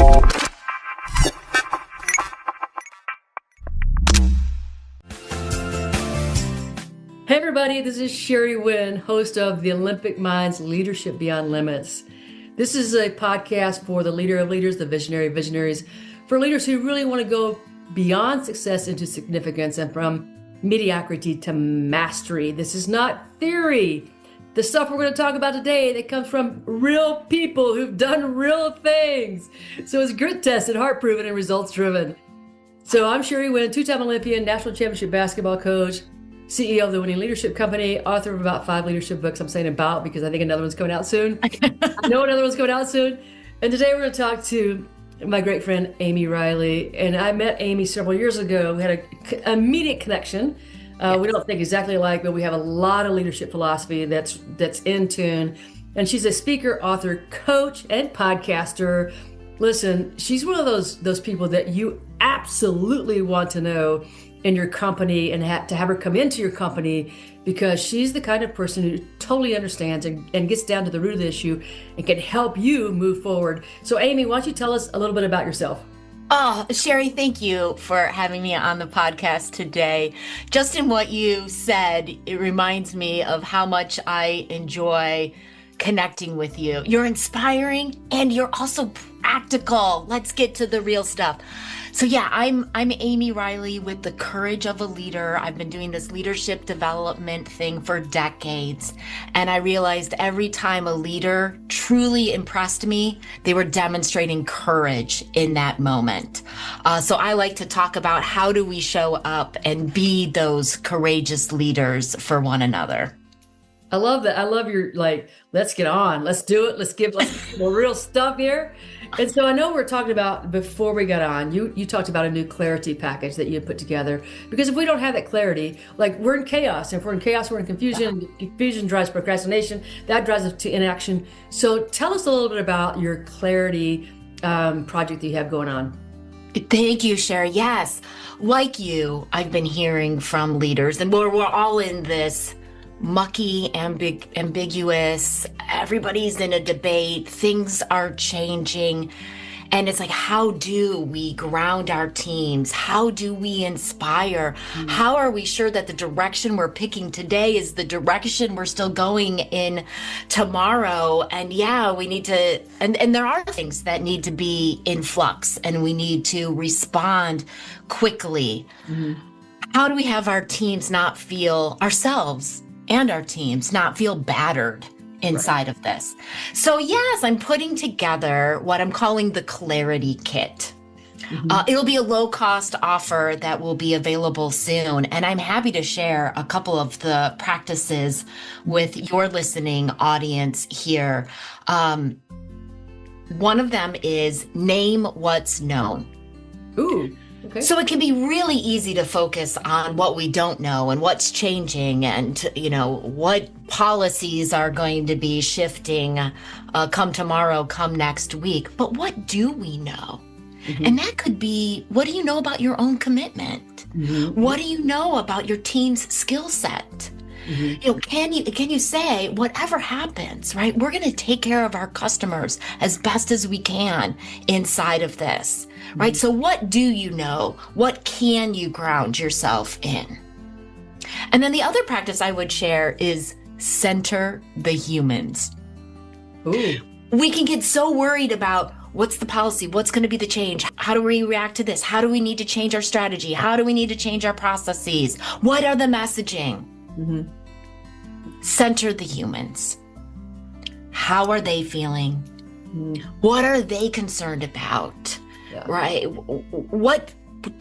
Hey everybody, this is Sherry Wynn, host of the Olympic Minds Leadership Beyond Limits. This is a podcast for the leader of leaders, the visionary of visionaries, for leaders who really want to go beyond success into significance and from mediocrity to mastery. This is not theory. The stuff we're going to talk about today that comes from real people who've done real things. So it's grit tested, heart proven, and results driven. So I'm Sherry Wynn, two-time Olympian, national championship basketball coach, CEO of the Winning Leadership Company, author of about 5 leadership books. I'm saying about because I think another one's coming out soon. I know another one's coming out soon. And today we're going to talk to my great friend, Amy Riley. And I met Amy several years ago. We had an immediate connection. We don't think exactly alike, but we have a lot of leadership philosophy that's in tune. And she's a speaker, author, coach, and podcaster. Listen, she's one of those people that you absolutely want to know in your company and to have her come into your company, because she's the kind of person who totally understands and gets down to the root of the issue and can help you move forward. So Amy, why don't you tell us a little bit about yourself? Oh, Sherry, thank you for having me on the podcast today. Just in what you said, it reminds me of how much I enjoy connecting with you. You're inspiring and you're also practical. Let's get to the real stuff. So yeah, I'm Amy Riley with The Courage of a Leader. I've been doing this leadership development thing for decades. And I realized every time a leader truly impressed me, they were demonstrating courage in that moment. So I like to talk about how do we show up and be those courageous leaders for one another. I love that. I love your let's get on, let's do it. Let's give the real stuff here. And so I know we're talking about, before we got on, you talked about a new clarity package that you had put together, because if we don't have that clarity, we're in chaos. If we're in chaos, we're in confusion. Confusion drives procrastination. That drives us to inaction. So tell us a little bit about your clarity project that you have going on. Thank you, Sherry. Yes, like you, I've been hearing from leaders, and we're all in this mucky, ambiguous, everybody's in a debate, things are changing. And it's like, how do we ground our teams? How do we inspire? How are we sure that the direction we're picking today is the direction we're still going in tomorrow? And yeah, we need to, and there are things that need to be in flux and we need to respond quickly. How do we have our teams not feel ourselves and our teams not feel battered inside of this? So yes, I'm putting together what I'm calling the Clarity Kit. It'll be a low-cost offer that will be available soon. And I'm happy to share a couple of the practices with your listening audience here. One of them is name what's known. Ooh. Okay. So it can be really easy to focus on what we don't know and what's changing and, what policies are going to be shifting come tomorrow, come next week. But what do we know? And that could be, what do you know about your own commitment? What do you know about your team's skill set? Can you say, whatever happens, right? We're going to take care of our customers as best as we can inside of this, right? So what do you know? What can you ground yourself in? And then the other practice I would share is center the humans. Ooh. We can get so worried about what's the policy? What's going to be the change? How do we react to this? How do we need to change our strategy? How do we need to change our processes? What are the messaging? Center the humans. How are they feeling? What are they concerned about? Right?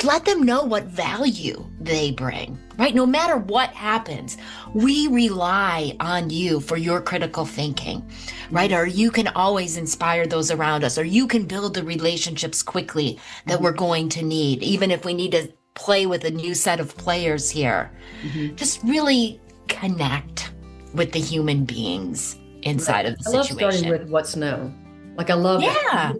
Let them know what value they bring, right? No matter what happens, we rely on you for your critical thinking, right? Or you can always inspire those around us, or you can build the relationships quickly that we're going to need, even if we need to play with a new set of players here. Just really connect with the human beings inside of the situation. I love starting with what's known. I love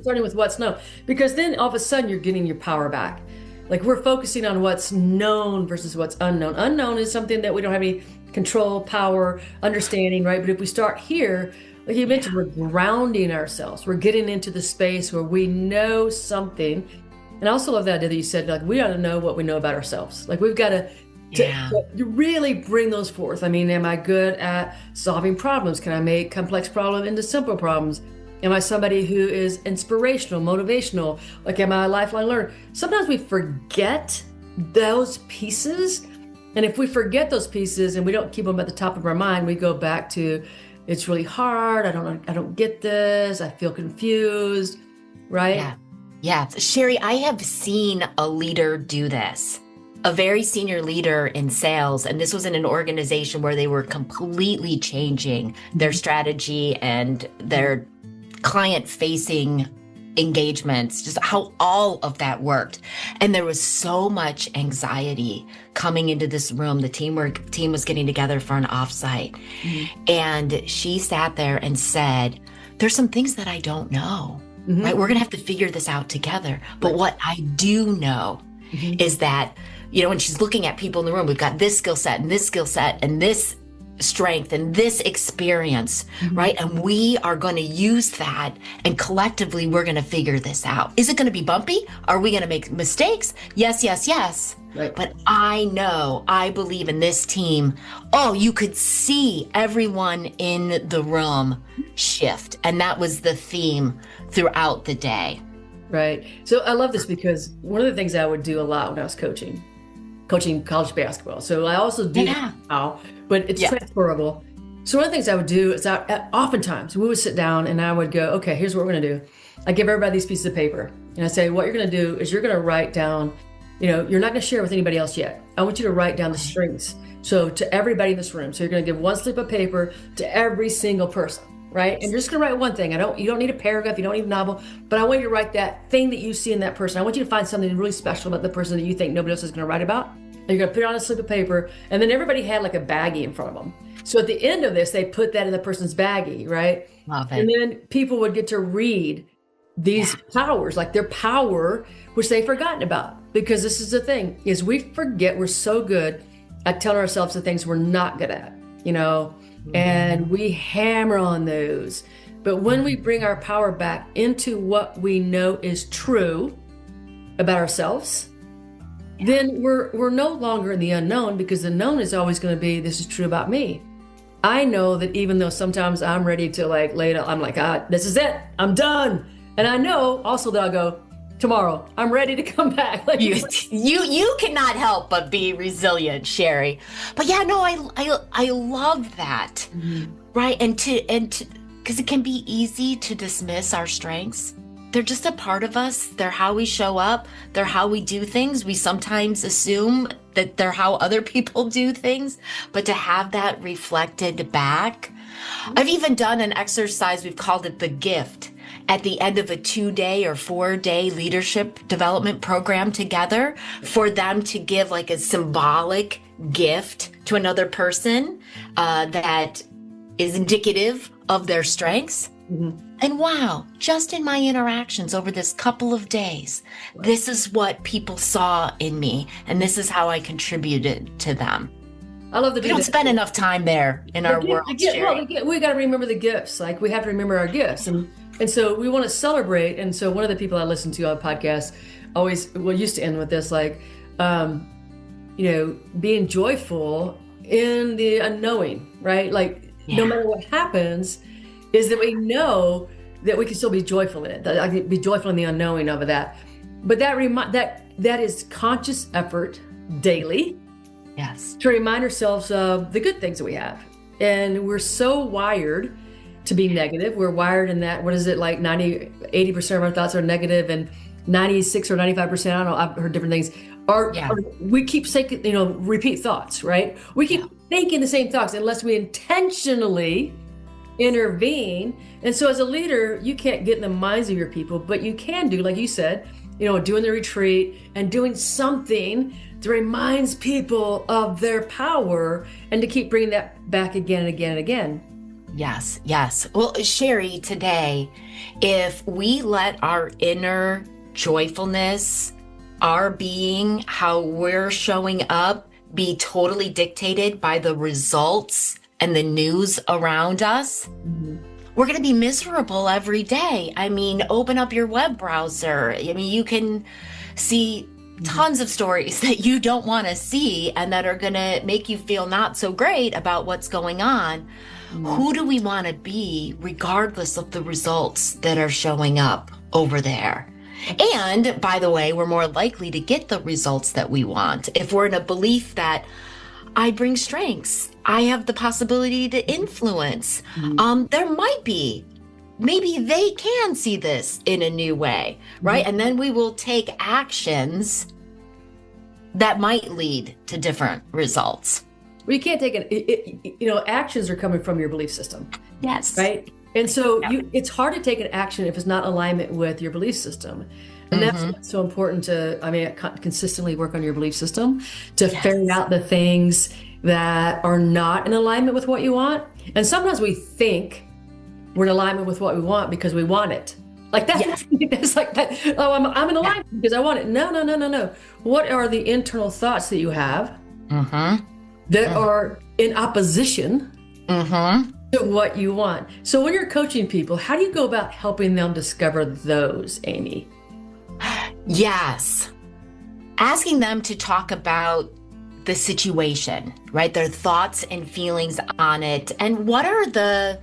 starting with what's known, because then all of a sudden you're getting your power back. We're focusing on what's known versus what's unknown. Unknown is something that we don't have any control, power, understanding, right? But if we start here, Like you mentioned, we're grounding ourselves. We're getting into the space where we know something. And I also love that idea that you said, like, we ought to know what we know about ourselves. Like we've got to really bring those forth. I mean, am I good at solving problems? Can I make complex problems into simple problems? Am I somebody who is inspirational, motivational? Like, am I a lifelong learner? Sometimes we forget those pieces. And if we forget those pieces and we don't keep them at the top of our mind, we go back to, it's really hard. I don't get this. I feel confused, right? Yeah. Yeah. Sherry, I have seen a leader do this. A very senior leader in sales, and this was in an organization where they were completely changing their strategy and their client-facing engagements, just how all of that worked. And there was so much anxiety coming into this room. The team was getting together for an offsite. And she sat there and said, there's some things that I don't know, right? We're going to have to figure this out together. But what I do know is that, you know, when she's looking at people in the room, we've got this skill set and this skill set and this strength and this experience, right? And we are going to use that, and collectively we're going to figure this out. Is it going to be bumpy? Are we going to make mistakes? Yes, yes, yes. Right. But I believe in this team. Oh, you could see everyone in the room shift. And that was the theme throughout the day. Right. So I love this because one of the things I would do a lot when I was coaching college basketball. So I also do now, but it's transferable. So one of the things I would do is oftentimes we would sit down and I would go, okay, here's what we're going to do. I give everybody these pieces of paper and I say, what you're going to do is you're going to write down, you know, you're not going to share with anybody else yet. I want you to write down the strengths. So to everybody in this room. So you're going to give one slip of paper to every single person. Right? And you're just going to write one thing. You don't need a paragraph. You don't need a novel, but I want you to write that thing that you see in that person. I want you to find something really special about the person that you think nobody else is going to write about. And you're going to put it on a slip of paper. And then everybody had like a baggie in front of them. So at the end of this, they put that in the person's baggie, right? Love it. And then people would get to read these powers, like their power, which they've forgotten about. Because this is the thing, is we forget we're so good at telling ourselves the things we're not good at, you know? And we hammer on those. But when we bring our power back into what we know is true about ourselves, then we're no longer in the unknown, because the known is always going to be, this is true about me. I know that even though sometimes I'm ready to like lay it out, I'm like, this is it, I'm done. And I know also that I'll go, tomorrow, I'm ready to come back. Like you cannot help but be resilient, Sherry. But yeah, no, I love that, right? And because it can be easy to dismiss our strengths. They're just a part of us. They're how we show up. They're how we do things. We sometimes assume that they're how other people do things, but to have that reflected back. I've even done an exercise, we've called it the gift, at the end of a 2-day or 4-day leadership development program together, for them to give like a symbolic gift to another person that is indicative of their strengths. And wow, just in my interactions over this couple of days, this is what people saw in me, and this is how I contributed to them. I love that. We don't spend enough time there in our world. We got to remember the gifts. Like we have to remember our gifts, and so we want to celebrate. And so one of the people I listen to on podcasts used to end with this, like, being joyful in the unknowing, right? Like no matter what happens, is that we know that we can still be joyful in it. That I can be joyful in the unknowing of that. But that is conscious effort daily. Yes. To remind ourselves of the good things that we have. And we're so wired to be negative. We're wired in that, what is it, like 80% of our thoughts are negative, and 96 or 95%, I don't know, I've heard different things, are we keep saying, repeat thoughts, right? We keep thinking the same thoughts unless we intentionally intervene. And so as a leader, you can't get in the minds of your people, but you can do, like you said, doing the retreat and doing something that reminds people of their power, and to keep bringing that back again and again and again. Yes, yes. Well, Sherry, today, if we let our inner joyfulness, our being, how we're showing up, be totally dictated by the results and the news around us, we're going to be miserable every day. I mean, open up your web browser. I mean, you can see tons of stories that you don't want to see and that are going to make you feel not so great about what's going on. Who do we want to be regardless of the results that are showing up over there? And by the way, we're more likely to get the results that we want if we're in a belief that I bring strengths, I have the possibility to influence. There might be, maybe they can see this in a new way, right? And then we will take actions that might lead to different results. Well, you can't take actions are coming from your belief system. Yes. Right. And so it's hard to take an action if it's not in alignment with your belief system. And that's what's so important to, consistently work on your belief system to ferret out the things that are not in alignment with what you want. And sometimes we think we're in alignment with what we want because we want it. Like that's like that. Oh, I'm in alignment because I want it. No. What are the internal thoughts that you have that are in opposition to what you want? So when you're coaching people, how do you go about helping them discover those, Amy? Yes. Asking them to talk about the situation, right? Their thoughts and feelings on it. And what are the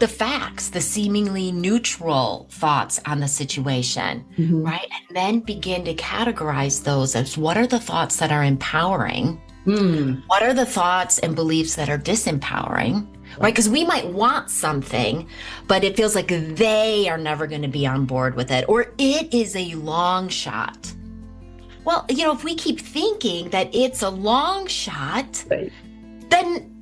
facts, the seemingly neutral thoughts on the situation, right? And then begin to categorize those as what are the thoughts that are empowering? What are the thoughts and beliefs that are disempowering? Right? Because we might want something, but it feels like they are never going to be on board with it, or it is a long shot. Well, if we keep thinking that it's a long shot, then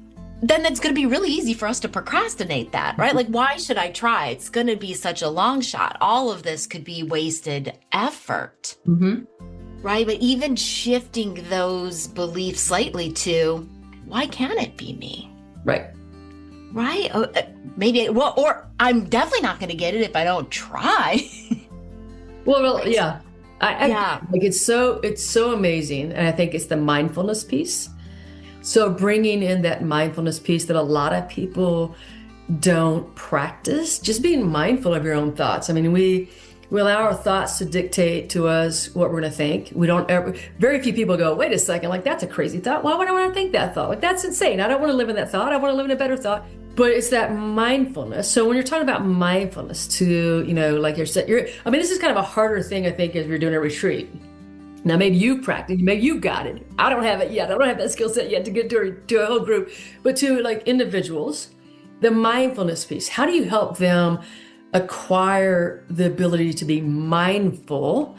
it's going to be really easy for us to procrastinate that, right? Like, why should I try? It's going to be such a long shot. All of this could be wasted effort, right? But even shifting those beliefs slightly to, why can't it be me? Right. Right? Or I'm definitely not going to get it if I don't try. Well, yeah. Like it's so amazing. And I think it's the mindfulness piece. So bringing in that mindfulness piece that a lot of people don't practice, just being mindful of your own thoughts. I mean, we allow our thoughts to dictate to us what we're going to think. Very few people go, wait a second, like that's a crazy thought. Why would I want to think that thought? Like that's insane. I don't want to live in that thought. I want to live in a better thought. But it's that mindfulness. So when you're talking about mindfulness to, like this is kind of a harder thing, I think, as you're doing a retreat. Now, maybe you practiced, maybe you got it. I don't have it yet. I don't have that skill set yet to get to a whole group. But to like individuals, the mindfulness piece, how do you help them acquire the ability to be mindful?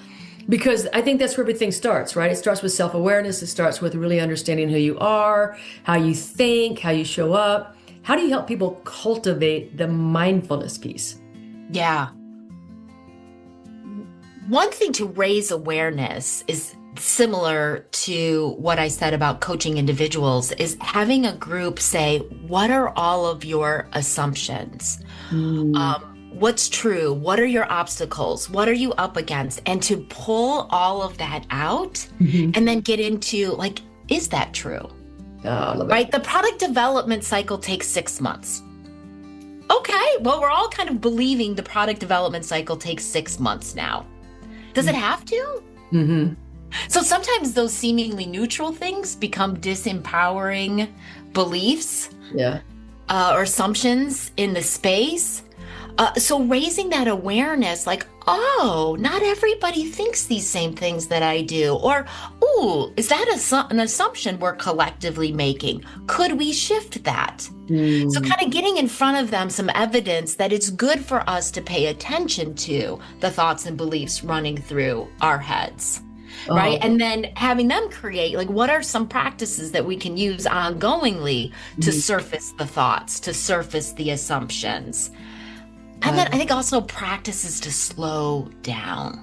Because I think that's where everything starts, right? It starts with self-awareness. It starts with really understanding who you are, how you think, how you show up. How do you help people cultivate the mindfulness piece? Yeah. One thing to raise awareness is similar to what I said about coaching individuals, is having a group say, what are all of your assumptions? What's true? What are your obstacles? What are you up against? And to pull all of that out and then get into like, is that true? Right? The product development cycle takes 6 months. Okay, well, we're all kind of believing the product development cycle takes 6 months now. Does it have to? So sometimes those seemingly neutral things become disempowering beliefs or assumptions in the space. So raising that awareness, like, oh, not everybody thinks these same things that I do. Or, ooh, is that an assumption we're collectively making? Could we shift that? So kind of getting in front of them some evidence that it's good for us to pay attention to the thoughts and beliefs running through our heads. Right. And then having them create, like, what are some practices that we can use ongoingly to surface the thoughts, to surface the assumptions? And then I think also practices to slow down.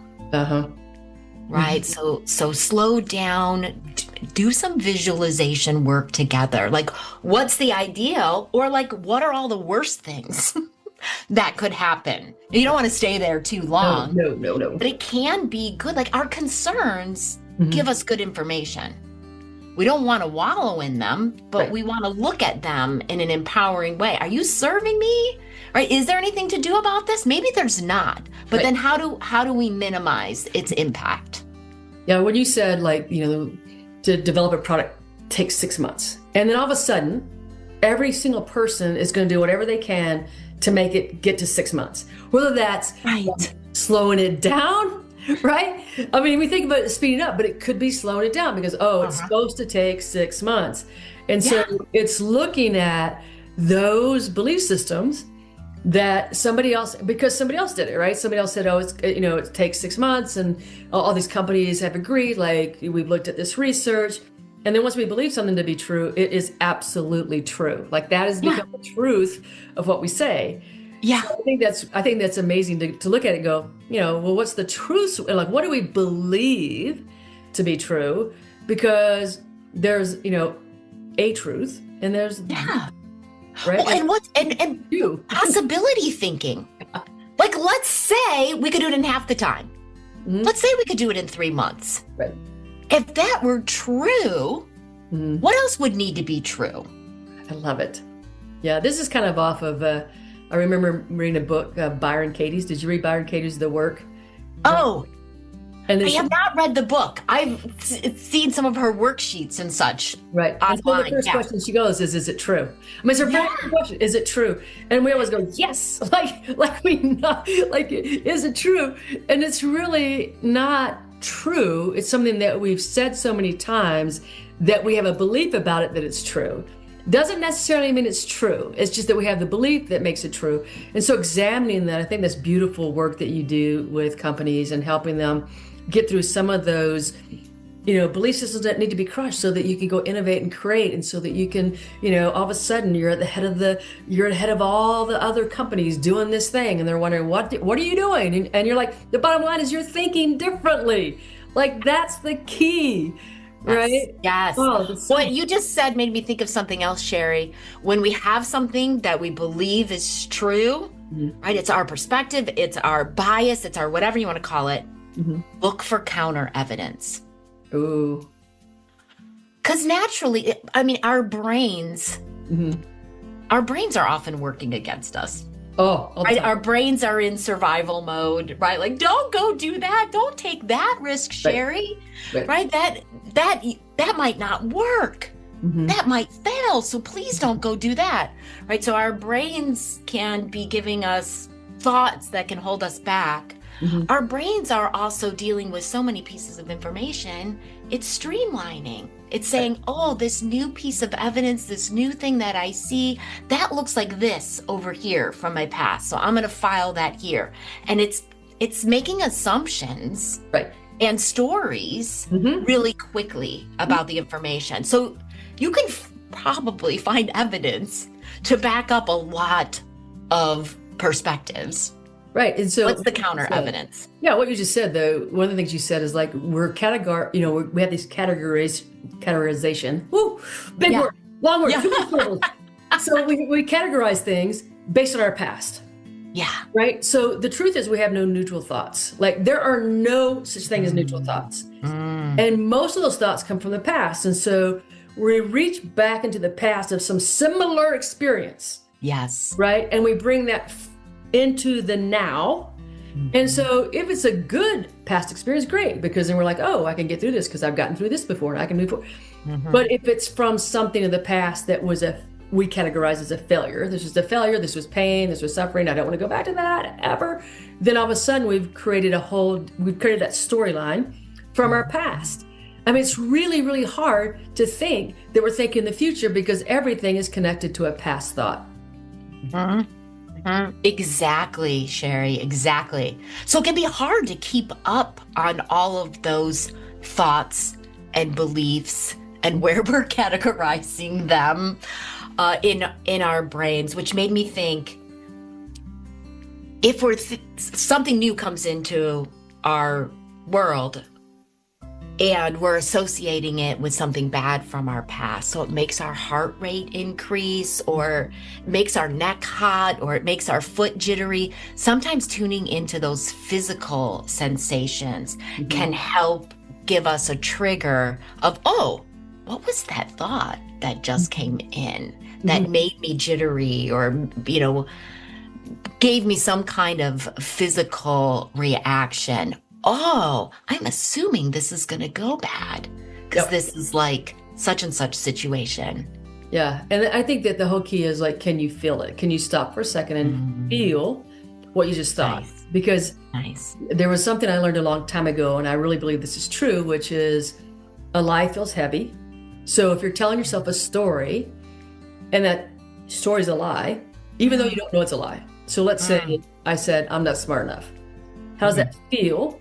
Right. So slow down, do some visualization work together. Like, what's the ideal? Or like, what are all the worst things that could happen? You don't want to stay there too long. No. But it can be good. Like, our concerns give us good information. We don't want to wallow in them, but we want to look at them in an empowering way. Are you serving me? right? Is there anything to do about this? Maybe there's not. But Right. then how do we minimize its impact? Yeah, when you said like, to develop a product takes 6 months, and then all of a sudden, every single person is going to do whatever they can to make it get to 6 months. Whether that's Right. slowing it down, right? I mean, we think about it speeding up, but it could be slowing it down because, it's supposed to take 6 months. And so it's looking at those belief systems that somebody else did it, right? Somebody else said, it takes 6 months, and all these companies have agreed, like, we've looked at this research. And then once we believe something to be true, it is absolutely true. Like, that has become the truth of what we say. Yeah. So I think that's amazing to look at it and go, well, what's the truth? Like, what do we believe to be true? Because there's, a truth, and there's right. Well, and you possibility thinking. Like, let's say we could do it in half the time. Let's say we could do it in 3 months. Right. If that were true, what else would need to be true? I love it. Yeah, this is kind of off of, I remember reading a book, Byron Katie's. Did you read Byron Katie's The Work? Oh, and I have not read the book. I've seen some of her worksheets and such. Right. And so the Online, first question she goes is it true? I mean, it's her very first question, is it true? And we always go, yes, like we know, like, is it true? And it's really not true. It's something that we've said so many times that we have a belief about it that it's true. Doesn't necessarily mean it's true. It's just that we have the belief that makes it true. And so examining that, I think that's beautiful work that you do with companies and helping them get through some of those, belief systems that need to be crushed so that you can go innovate and create, and so that you can, all of a sudden you're ahead of all the other companies doing this thing, and they're wondering what are you doing? And you're like, the bottom line is you're thinking differently. Like, that's the key. Right? Yes. What you just said made me think of something else, Sherry. When we have something that we believe is true, right? It's our perspective, it's our bias, it's our whatever you want to call it. Look for counter evidence. Ooh. Because naturally, our brains are often working against us. Oh, right? Our brains are in survival mode, right? Like, don't go do that. Don't take that risk, Sherry. Right? That might not work. That might fail. So please don't go do that. Right? So our brains can be giving us thoughts that can hold us back. Our brains are also dealing with so many pieces of information. It's streamlining. It's saying, this new piece of evidence, this new thing that I see, that looks like this over here from my past. So I'm going to file that here. And it's making assumptions and stories really quickly about the information. So you can probably find evidence to back up a lot of perspectives. Right. And so what's the counter evidence? Yeah, what you just said, though, one of the things you said is like we have these categorization. Woo, big word, long word, too many syllables. So we categorize things based on our past. Yeah. Right. So the truth is we have no neutral thoughts. Like, there are no such thing as neutral thoughts. And most of those thoughts come from the past. And so we reach back into the past of some similar experience. Yes. Right. And we bring that into the now. And so if it's a good past experience, great, because then we're like, I can get through this because I've gotten through this before and I can move forward. But if it's from something in the past that we categorize as a failure, this was a failure, this was pain, this was suffering, I don't want to go back to that ever, then all of a sudden we've created that storyline from our past. I mean, it's really, really hard to think that we're thinking the future because everything is connected to a past thought. Exactly, Sherry, exactly. So it can be hard to keep up on all of those thoughts and beliefs and where we're categorizing them in our brains, which made me think, if something new comes into our world and we're associating it with something bad from our past, so it makes our heart rate increase, or makes our neck hot, or it makes our foot jittery, sometimes tuning into those physical sensations can help give us a trigger of, what was that thought that just came in that made me jittery, or gave me some kind of physical reaction. Oh, I'm assuming this is going to go bad because this is like such and such situation. Yeah. And I think that the whole key is like, can you feel it? Can you stop for a second and feel what you just thought? Nice. Because there was something I learned a long time ago, and I really believe this is true, which is a lie feels heavy. So if you're telling yourself a story and that story's a lie, even though you don't know it's a lie. So let's say I said, I'm not smart enough. How does that feel?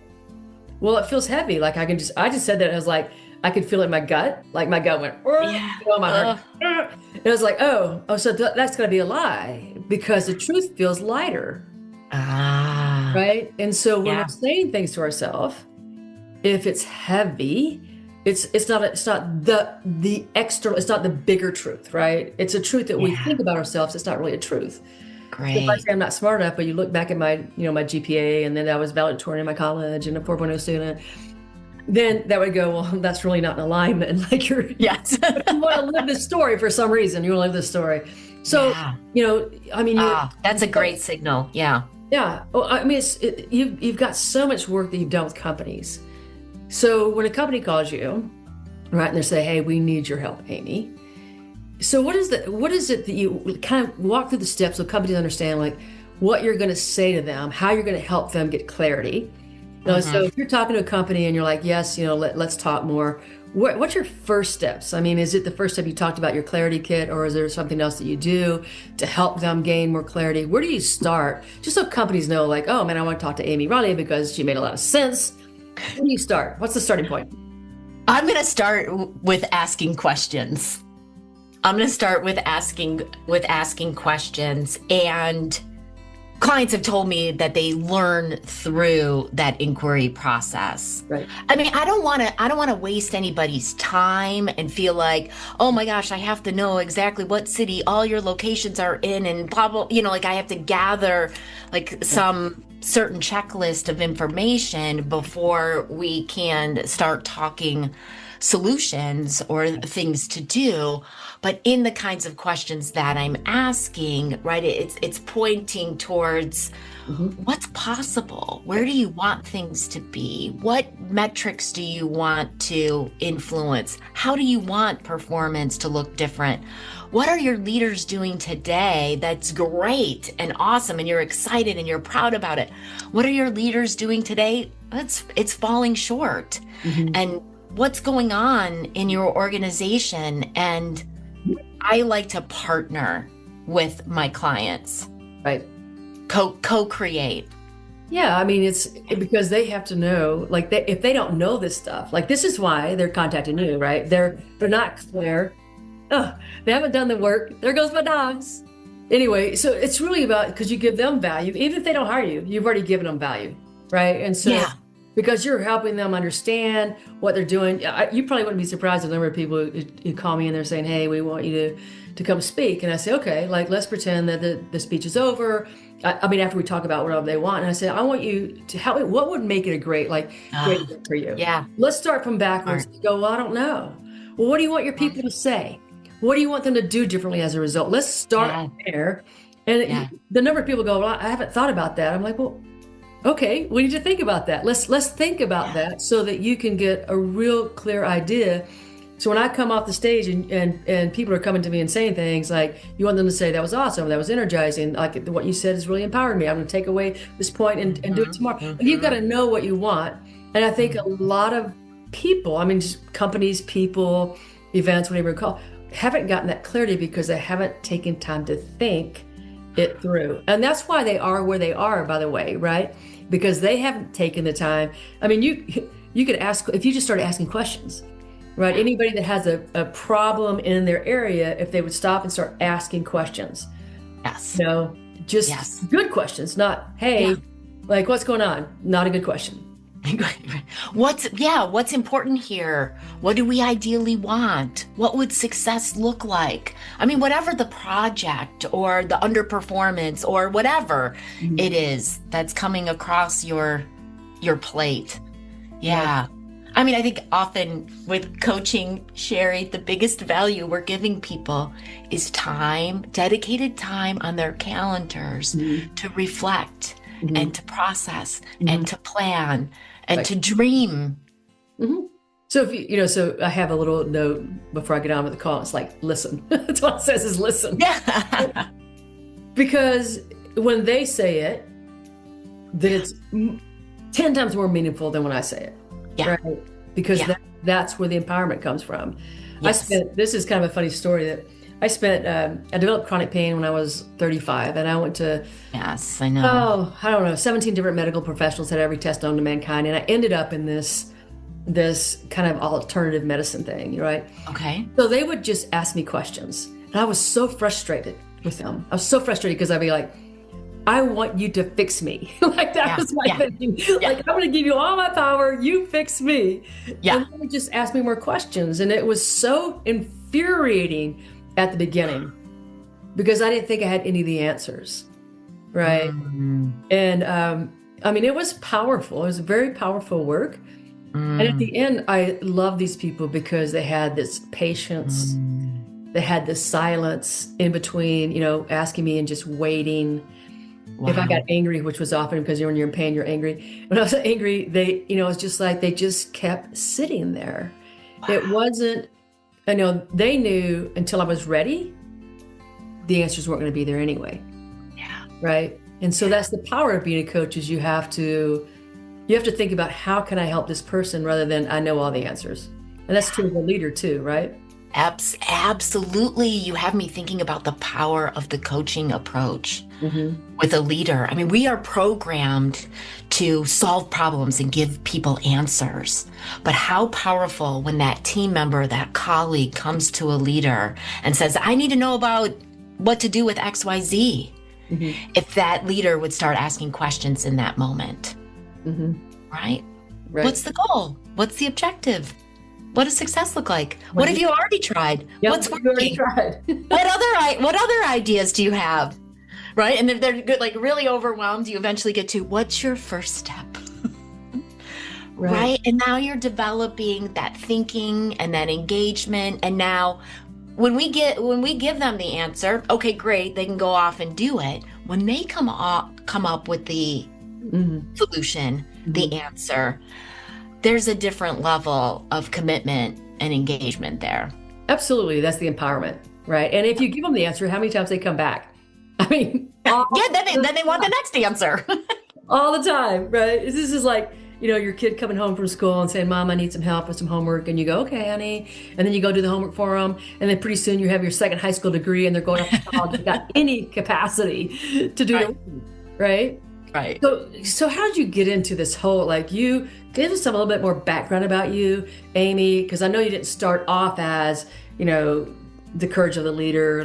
Well, it feels heavy. Like I just said that. I was like, I could feel it in my gut. Like my gut went, my heart. And I was like, so that's going to be a lie because the truth feels lighter. Right. And so when we're saying things to ourselves, if it's heavy, it's not the external, it's not the bigger truth, right? It's a truth that we think about ourselves. It's not really a truth. Great. So if I say I'm not smart enough, but you look back at my GPA, and then I was valedictorian in my college and a 4.0 student, then that would go, well, that's really not in alignment. Like you want to live this story for some reason. You want to live this story. So, that's a great signal. Yeah. Yeah. Well, I mean, you've got so much work that you've done with companies. So when a company calls you, right, and they say, hey, we need your help, Amy. So what is it that you kind of walk through the steps so companies understand like what you're going to say to them, how you're going to help them get clarity. So if you're talking to a company and you're like, yes, let's talk more. What's your first steps? I mean, is it the first step you talked about your clarity kit, or is there something else that you do to help them gain more clarity? Where do you start? Just so companies know, like, oh man, I want to talk to Amy Riley because she made a lot of sense. Where do you start? What's the starting point? I'm going to start with asking questions. I'm going to start with asking questions, and clients have told me that they learn through that inquiry process. Right. I mean, I don't want to waste anybody's time and feel like, oh my gosh, I have to know exactly what city all your locations are in and blah, blah, like I have to gather like some certain checklist of information before we can start talking solutions or things to do. But in the kinds of questions that I'm asking, right, it's pointing towards what's possible. Where do you want things to be? What metrics do you want to influence? How do you want performance to look different? What are your leaders doing today that's great and awesome and you're excited and you're proud about it? What are your leaders doing today? It's falling short. And what's going on in your organization? And I like to partner with my clients. Right. Co-create. Yeah, I mean, it's because they have to know, like, if they don't know this stuff, like, this is why they're contacting you, right? They're not clear. Oh, they haven't done the work. There goes my dogs. Anyway, so it's really about, because you give them value, even if they don't hire you, you've already given them value, right? And so because you're helping them understand what they're doing, you probably wouldn't be surprised at the number of people who call me and they're saying, hey, we want you to come speak. And I say, okay, like, let's pretend that the speech is over. I mean, after we talk about whatever they want. And I say, I want you to help me. What would make it a great event for you? Yeah. Let's start from backwards. Go, well, I don't know. Well, what do you want your people to say? What do you want them to do differently as a result? Let's start there. And the number of people go, well, I haven't thought about that. I'm like, well, okay, we need to think about that. Let's think about that so that you can get a real clear idea. So when I come off the stage and people are coming to me and saying things like, you want them to say, that was awesome, that was energizing, like what you said has really empowered me. I'm going to take away this point and do it tomorrow. But you've got to know what you want. And I think a lot of people, I mean, just companies, people, events, whatever you call, haven't gotten that clarity because they haven't taken time to think it through. And that's why they are where they are, by the way, right? Because they haven't taken the time. I mean, you could ask, if you just started asking questions, right? Anybody that has a problem in their area, if they would stop and start asking questions. Yes. Just good questions, not, hey, like, what's going on? Not a good question. What's important here? What do we ideally want? What would success look like? I mean, whatever the project or the underperformance or whatever it is that's coming across your plate. Yeah. I mean, I think often with coaching, Sherry, the biggest value we're giving people is time, dedicated time on their calendars to reflect and to process and to plan and to dream. So if so I have a little note before I get on with the call. It's like, listen. That's what it says, is listen. Yeah. Because when they say it, then it's 10 times more meaningful than when I say it. Yeah. Right? Because that's where the empowerment comes from. Yes. This is kind of a funny story that I developed chronic pain when I was 35, and I went to, yes, I know. I don't know, 17 different medical professionals, had every test known to mankind. And I ended up in this kind of alternative medicine thing, right? Okay. So they would just ask me questions. And I was so frustrated with them. I was so frustrated because I'd be like, I want you to fix me. Like that was my thinking. Like, I'm going to give you all my power. You fix me. Yeah. And they would just ask me more questions. And it was so infuriating at the beginning because I didn't think I had any of the answers. Right. And I mean, it was powerful. It was very powerful work. And at the end, I love these people because they had this patience. They had this silence in between, asking me and just waiting. Wow. If I got angry, which was often because when you're in pain, you're angry. When I was angry, they, it's just like they just kept sitting there. Wow. It wasn't, they knew until I was ready, the answers weren't going to be there anyway. Yeah. Right. And so that's the power of being a coach, is you have to think about, how can I help this person, rather than I know all the answers. And that's true of a leader too, right? Absolutely. You have me thinking about the power of the coaching approach with a leader. I mean, we are programmed to solve problems and give people answers. But how powerful when that team member, that colleague comes to a leader and says, I need to know about what to do with XYZ. If that leader would start asking questions in that moment. Right? What's the goal? What's the objective? What does success look like? What have you already tried? Yep, What's working? What other ideas do you have? Right? And if they're good, like really overwhelmed, you eventually get to, what's your first step? Right? And now you're developing that thinking and that engagement. And now when we give them the answer, okay, great, they can go off and do it. When they come up with the solution, the answer, there's a different level of commitment and engagement there. Absolutely. That's the empowerment, right? And if you give them the answer, how many times they come back? I mean, then they want the next answer. All the time, right? This is like, your kid coming home from school and saying, Mom, I need some help with some homework. And you go, okay, honey. And then you go do the homework for them. And then pretty soon you have your second high school degree and they're going off to college. They've got any capacity to do it, right? Right. So how did you get into this whole, you give us a little bit more background about you, Amy, because I know you didn't start off as, the courage of the leader,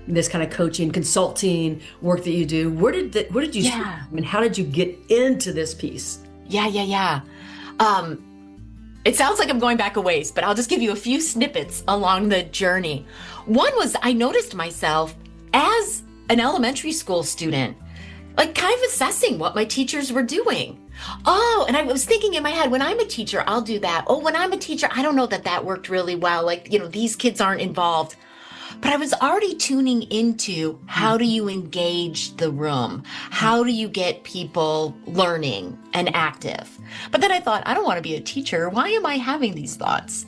this kind of coaching, consulting work that you do. Where did you start? I mean, how did you get into this piece? Yeah. It sounds like I'm going back a ways, but I'll just give you a few snippets along the journey. One was, I noticed myself as an elementary school student, kind of assessing what my teachers were doing. Oh, and I was thinking in my head, when I'm a teacher, I'll do that. Oh, when I'm a teacher, I don't know that worked really well. These kids aren't involved. But I was already tuning into, how do you engage the room? How do you get people learning and active? But then I thought, I don't want to be a teacher. Why am I having these thoughts?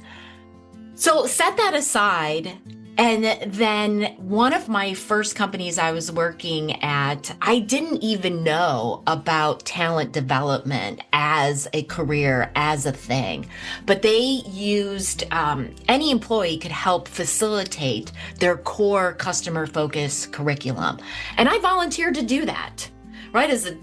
So set that aside. And then one of my first companies I was working at, I didn't even know about talent development as a career, as a thing. But they used, any employee could help facilitate their core customer focus curriculum. And I volunteered to do that, right? As a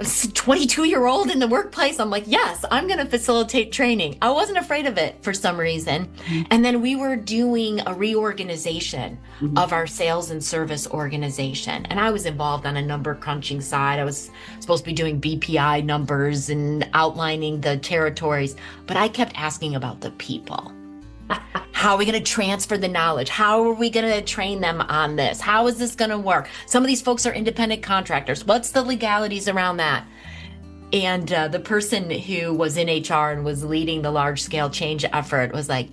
22-year-old in the workplace, I'm like, yes, I'm going to facilitate training. I wasn't afraid of it for some reason. And then we were doing a reorganization of our sales and service organization. And I was involved on a number crunching side. I was supposed to be doing BPI numbers and outlining the territories, but I kept asking about the people. How are we going to transfer the knowledge? How are we going to train them on this? How is this going to work? Some of these folks are independent contractors. What's the legalities around that? And the person who was in HR and was leading the large scale change effort was like,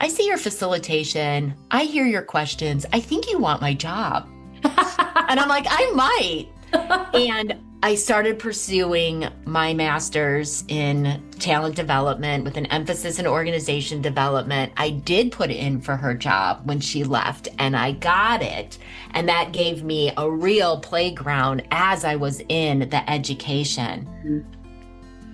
I see your facilitation. I hear your questions. I think you want my job. And I'm like, I might. And I started pursuing my master's in talent development with an emphasis in organization development. I did put in for her job when she left, and I got it. And that gave me a real playground as I was in the education. Mm-hmm.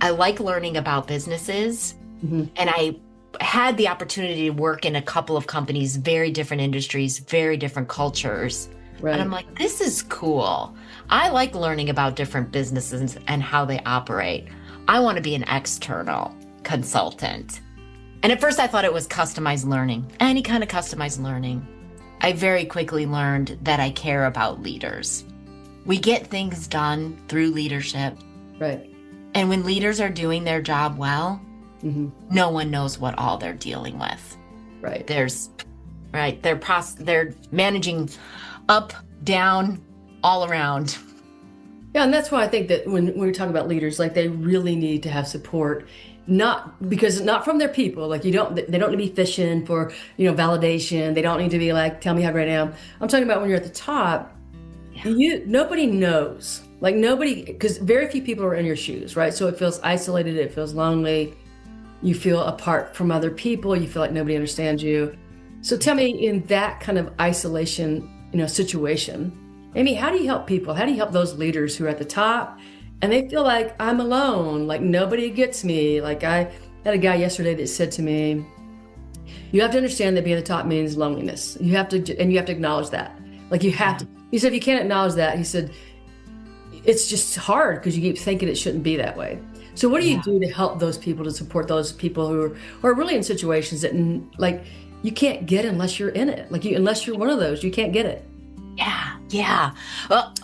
I like learning about businesses, mm-hmm. and I had the opportunity to work in a couple of companies, very different industries, very different cultures. Right. And I'm like, this is cool. I like learning about different businesses and how they operate. I want to be an external consultant. And at first I thought it was customized learning, any kind of customized learning. I very quickly learned that I care about leaders. We get things done through leadership. Right. And when leaders are doing their job well, mm-hmm. no one knows what all they're dealing with. Right. They're managing up, down, all around. Yeah, and that's why I think that when we talk about leaders, like they really need to have support, not from their people. Like they don't need to be fishing for, validation. They don't need to be like, tell me how great I am. I'm talking about when you're at the top, nobody knows. Like because very few people are in your shoes, right? So it feels isolated, it feels lonely. You feel apart from other people. You feel like nobody understands you. So tell me, in that kind of isolation, situation, Amy, how do you help people? How do you help those leaders who are at the top and they feel like I'm alone, like nobody gets me? Like I had a guy yesterday that said to me, you have to understand that being at the top means loneliness. You have to acknowledge that. Like you have to. He said, if you can't acknowledge that, he said, it's just hard because you keep thinking it shouldn't be that way. So what do you do to help those people, to support those people who are really in situations that like you can't get unless you're in it? Like unless you're one of those, you can't get it. Yeah. Well,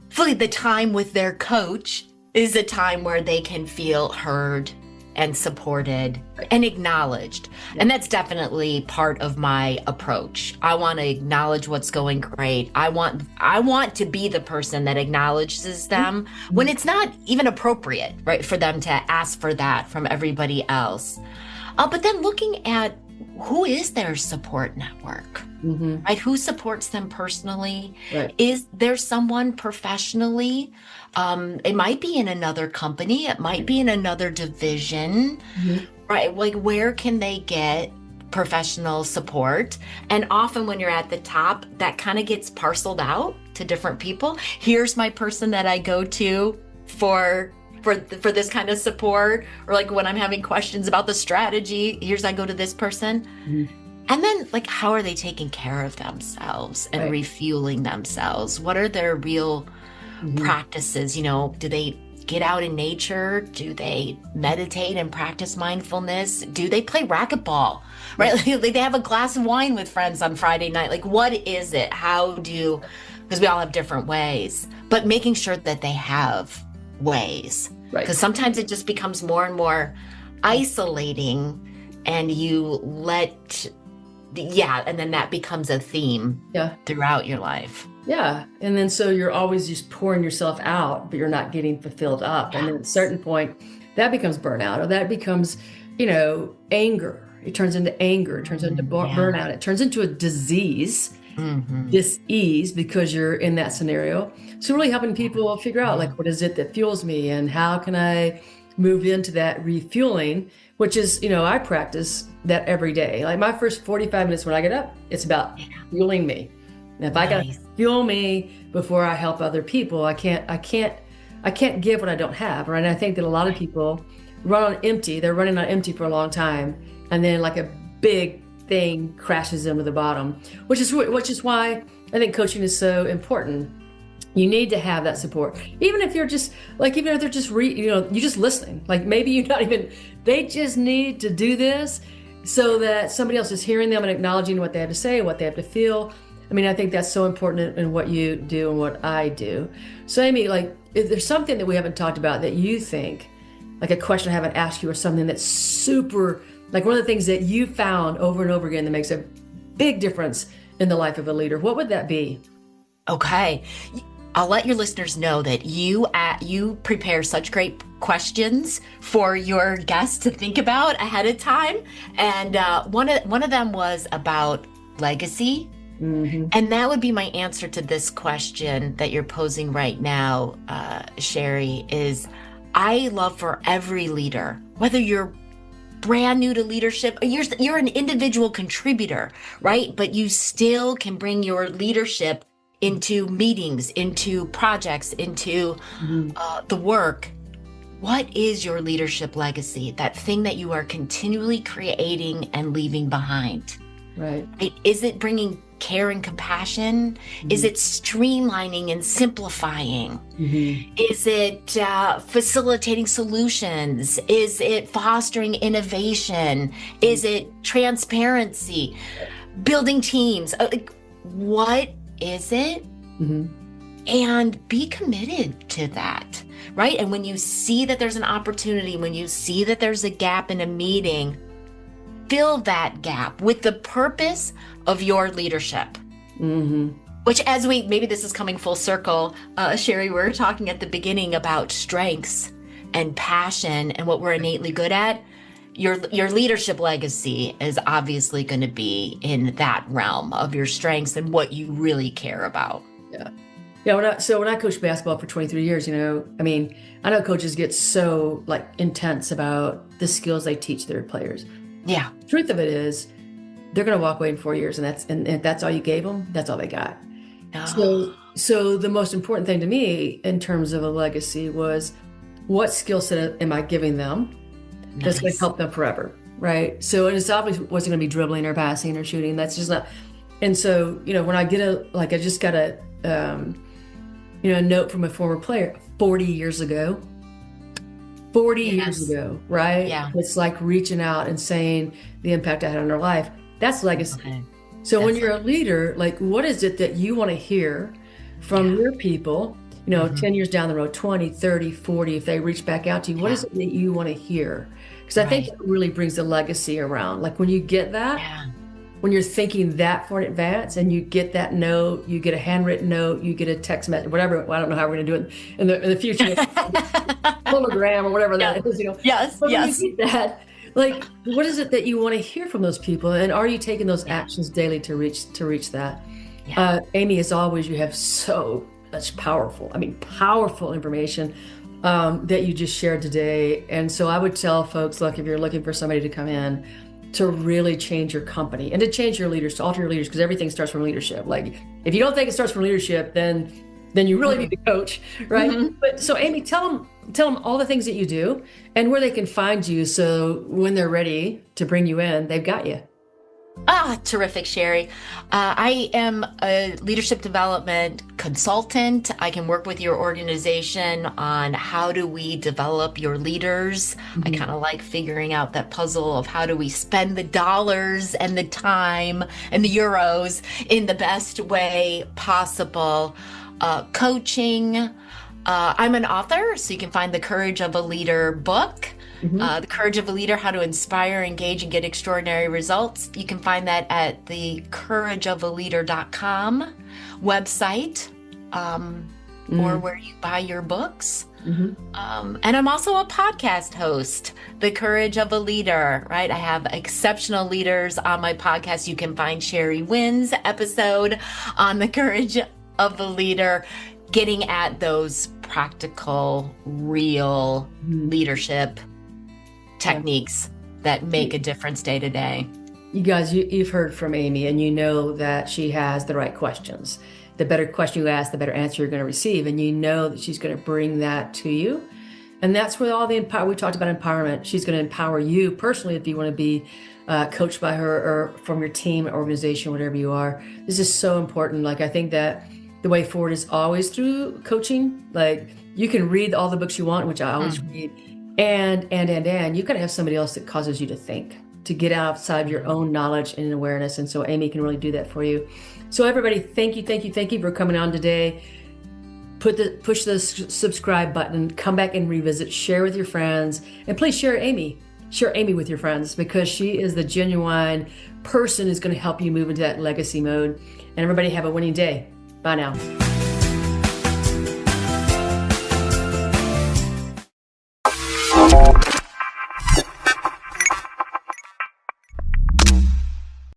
fully the time with their coach is a time where they can feel heard and supported and acknowledged. Yeah. And that's definitely part of my approach. I want to acknowledge what's going great. I want to be the person that acknowledges them mm-hmm. when it's not even appropriate, right, for them to ask for that from everybody else. But then looking at who is their support network, mm-hmm. right? Who supports them personally? Right. Is there someone professionally? It might be in another company. It might be in another division, mm-hmm. right? Like where can they get professional support? And often when you're at the top, that kind of gets parceled out to different people. Here's my person that I go to for this kind of support, or like when I'm having questions about the strategy, I go to this person. Mm-hmm. And then like, how are they taking care of themselves and refueling themselves? What are their real mm-hmm. practices? Do they get out in nature? Do they meditate and practice mindfulness? Do they play racquetball, right? Like they have a glass of wine with friends on Friday night. Like, what is it? Because we all have different ways, but making sure that they have ways. Because sometimes it just becomes more and more isolating, and and then that becomes a theme throughout your life. Yeah. And then so you're always just pouring yourself out, but you're not getting fulfilled up. Yes. And then at a certain point, that becomes burnout, or that becomes, anger. It turns into anger. It turns into burnout. It turns into a disease. Mm-hmm. Dis-ease, because you're in that scenario. So really helping people figure out like, what is it that fuels me, and how can I move into that refueling, which is, I practice that every day. Like my first 45 minutes when I get up, it's about fueling me. And if I got to fuel me before I help other people, I can't give what I don't have. Right. And I think that a lot of people run on empty. They're running on empty for a long time. And then like a big thing crashes them to the bottom, which is why I think coaching is so important. You need to have that support, even if they're just you're just listening. Like maybe you're not even. They just need to do this so that somebody else is hearing them and acknowledging what they have to say, what they have to feel. I mean, I think that's so important in what you do and what I do. So Amy, like, if there's something that we haven't talked about that you think, like a question I haven't asked you, or something that's super. Like one of the things that you found over and over again that makes a big difference in the life of a leader, what would that be? Okay. I'll let your listeners know that you prepare such great questions for your guests to think about ahead of time. And one of them was about legacy. Mm-hmm. And that would be my answer to this question that you're posing right now, Sherry, is I love for every leader, whether you're brand new to leadership, you're an individual contributor, right? But you still can bring your leadership into meetings, into projects, into the work. What is your leadership legacy? That thing that you are continually creating and leaving behind. Right. Is it bringing care and compassion? Is it streamlining and simplifying? Is it facilitating solutions? Is it fostering innovation? Is it transparency? Building teams? What is it? And be committed to that, right? And when you see that there's an opportunity, when you see that there's a gap in a meeting, fill that gap with the purpose of your leadership. Which, as maybe this is coming full circle, Sherry, we were talking at the beginning about strengths and passion and what we're innately good at. Your leadership legacy is obviously going to be in that realm of your strengths and what you really care about. Yeah. When I coached basketball for 23 years, I know coaches get so intense about the skills they teach their players. Yeah. The truth of it is, they're going to walk away in 4 years, and if that's all you gave them, that's all they got. So the most important thing to me in terms of a legacy was, what skill set am I giving them that's going to help them forever, right? So it's obviously wasn't going to be dribbling or passing or shooting. That's just not. And so, when I get I just got a note from a former player 40 years ago. 40 years ago, right? Yeah. It's like reaching out and saying the impact I had on their life. That's legacy. Okay. So when you're a leader, what is it that you want to hear from your people, 10 years down the road, 20, 30, 40, if they reach back out to you, what is it that you want to hear? Because I think it really brings the legacy around. When you get that, when you're thinking that far in advance and you get that note, you get a handwritten note, you get a text message, whatever. I don't know how we're going to do it in the future, hologram or whatever that is. Yes, but when you get that, what is it that you want to hear from those people, and are you taking those actions daily to reach that? Amy, as always, you have so much powerful information that you just shared today. And so I would tell folks, look, if you're looking for somebody to come in to really change your company and to change your leaders, to alter your leaders, because everything starts from leadership. If you don't think it starts from leadership, then you really need to coach, right? But so Amy, tell them all the things that you do and where they can find you, so when they're ready to bring you in, they've got you. Terrific, Sherry. I am a leadership development consultant. I can work with your organization on how do we develop your leaders. I kind of like figuring out that puzzle of how do we spend the dollars and the time and the euros in the best way possible. Coaching. I'm an author, so you can find the Courage of a Leader book. The Courage of a Leader, How to Inspire, Engage, and Get Extraordinary Results. You can find that at the courageofaleader.com website, or where you buy your books. And I'm also a podcast host, The Courage of a Leader, right? I have exceptional leaders on my podcast. You can find Sherry Wynn's episode on The Courage of a Leader, getting at those practical, real leadership techniques that make a difference day to day. You guys, you've heard from Amy, and you know that she has the right questions. The better question you ask, the better answer you're going to receive, and you know that she's going to bring that to you. And that's where all the we talked about empowerment. She's going to empower you personally if you want to be coached by her, or from your team, organization, whatever you are. This is so important. I think that the way forward is always through coaching. You can read all the books you want, which I always read, and you got to have somebody else that causes you to think, to get outside your own knowledge and awareness. And so Amy can really do that for you. So everybody, thank you for coming on today. Push the subscribe button, come back and revisit, share with your friends, and please share Amy with your friends, because she is the genuine person who's going to help you move into that legacy mode. And everybody have a winning day. Bye now.